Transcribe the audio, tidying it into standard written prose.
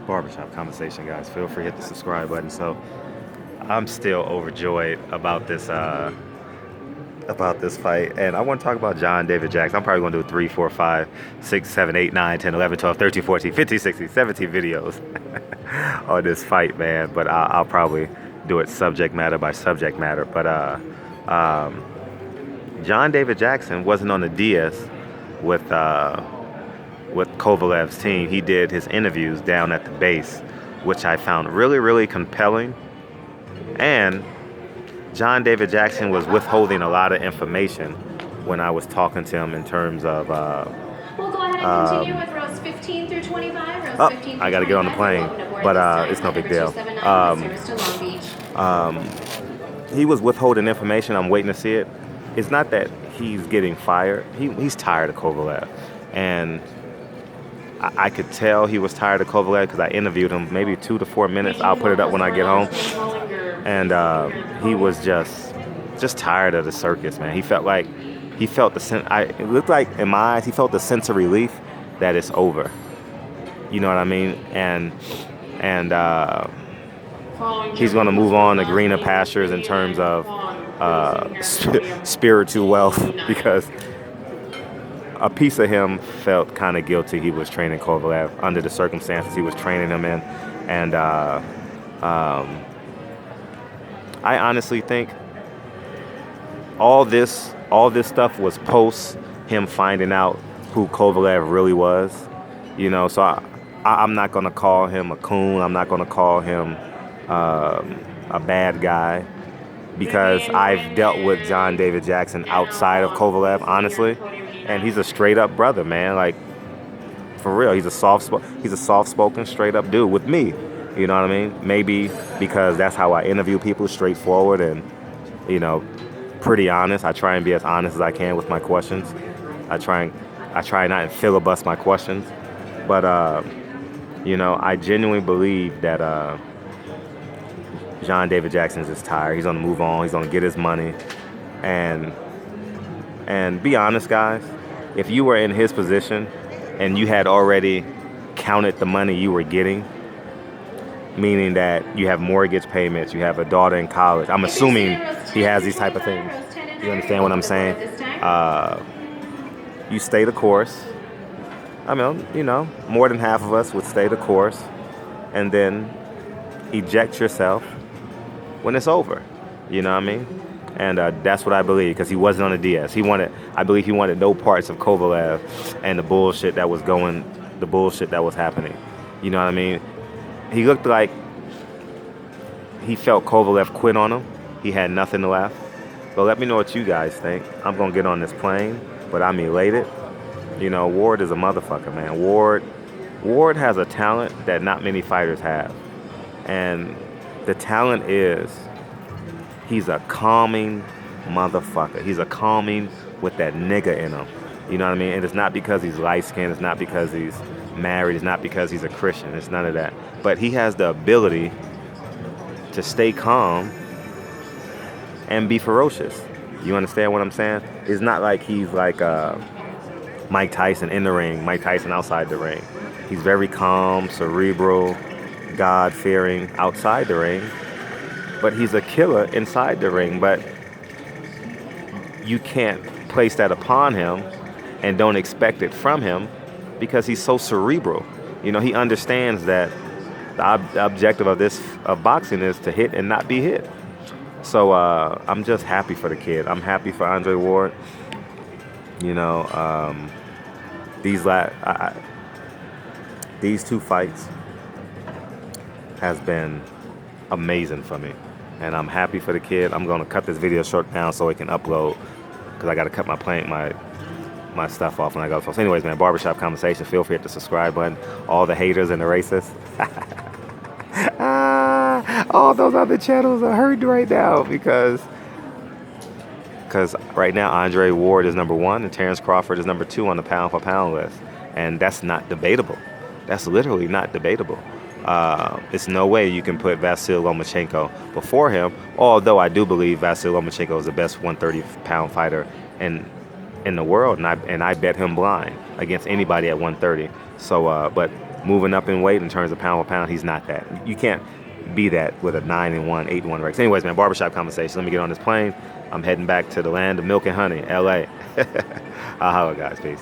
Barbershop conversation, guys. Feel free to hit the subscribe button. So I'm still overjoyed about this fight, and I want to talk about John David Jackson. I'm probably going to do 3, 4, 5, 6, 7, 8, 9, 10, 11, 12, 13, 14, 15, 16, 17 videos on this fight, man. But I'll probably do it subject matter by subject matter. But John David Jackson wasn't on the DS with Kovalev's team. He did his interviews down at the base, which I found really, really compelling. And John David Jackson was withholding a lot of information when I was talking to him in terms of. We'll go ahead and continue with rows 15 through 25. Rows 15 through I got to get on the plane, but it's no big deal. He was withholding information. I'm waiting to see it. It's not that he's getting fired. He's tired of Kovalev, and I could tell he was tired of Kovalev because I interviewed him maybe 2 to 4 minutes. I'll put it up when I get home. And he was just tired of the circus, man. He felt it looked like in my eyes, he felt the sense of relief that it's over. You know what I mean? And he's going to move on to greener pastures in terms of spiritual wealth, because a piece of him felt kind of guilty. He was training Kovalev under the circumstances he was training him in. And I honestly think all this stuff was post him finding out who Kovalev really was. You know, so I'm not going to call him a coon. I'm not going to call him a bad guy, because I've dealt with John David Jackson outside of Kovalev, honestly. And he's a straight up brother, man. Like, for real, he's a soft-spoken, straight up dude with me. You know what I mean? Maybe because that's how I interview people, straightforward and, you know, pretty honest. I try and be as honest as I can with my questions. I try not to filibuster my questions. But, you know, I genuinely believe that John David Jackson is just tired. He's going to move on. He's going to get his money. And be honest, guys, if you were in his position and you had already counted the money you were getting, meaning that you have mortgage payments, you have a daughter in college. I'm assuming he has these type of things. You understand what I'm saying? You stay the course. I mean, you know, more than half of us would stay the course and then eject yourself when it's over. You know what I mean? And that's what I believe, because he wasn't on the DS. I believe he wanted no parts of Kovalev and the bullshit that was happening. You know what I mean? He looked like he felt Kovalev quit on him. He had nothing left. But let me know what you guys think. I'm going to get on this plane, but I'm elated. You know, Ward is a motherfucker, man. Ward has a talent that not many fighters have. And the talent is he's a calming motherfucker. He's a calming with that nigga in him. You know what I mean? And it's not because he's light-skinned. It's not because he's married. It's not because he's a Christian. It's none of that. But he has the ability to stay calm and be ferocious. You understand what I'm saying? It's not like he's like Mike Tyson in the ring, Mike Tyson outside the ring. He's very calm, cerebral, God-fearing outside the ring. But he's a killer inside the ring. But you can't place that upon him and don't expect it from him, because he's so cerebral. You know, he understands that the objective of boxing is to hit and not be hit. So I'm just happy for the kid. I'm happy for Andre Ward. You know, these 2 fights has been amazing for me, and I'm happy for the kid. I'm going to cut this video short down so it can upload, because I got to cut my stuff off when I go. So anyways, man, Barbershop conversation. Feel free to hit the subscribe button. All the haters and the racists. All those other channels are hurt right now because right now Andre Ward is number 1 and Terrence Crawford is number 2 on the pound for pound list, and that's not debatable. That's literally not debatable. It's no way you can put Vasyl Lomachenko before him, although I do believe Vasyl Lomachenko is the best 130-pound fighter in the world, and I bet him blind against anybody at 130. So, but moving up in weight in terms of pound for pound. He's not that. You can't be that with a 9-1, 8-1 record. Anyways, man, barbershop conversation. Let me get on this plane. I'm heading back to the land of milk and honey, LA. I'll holler, guys. Peace.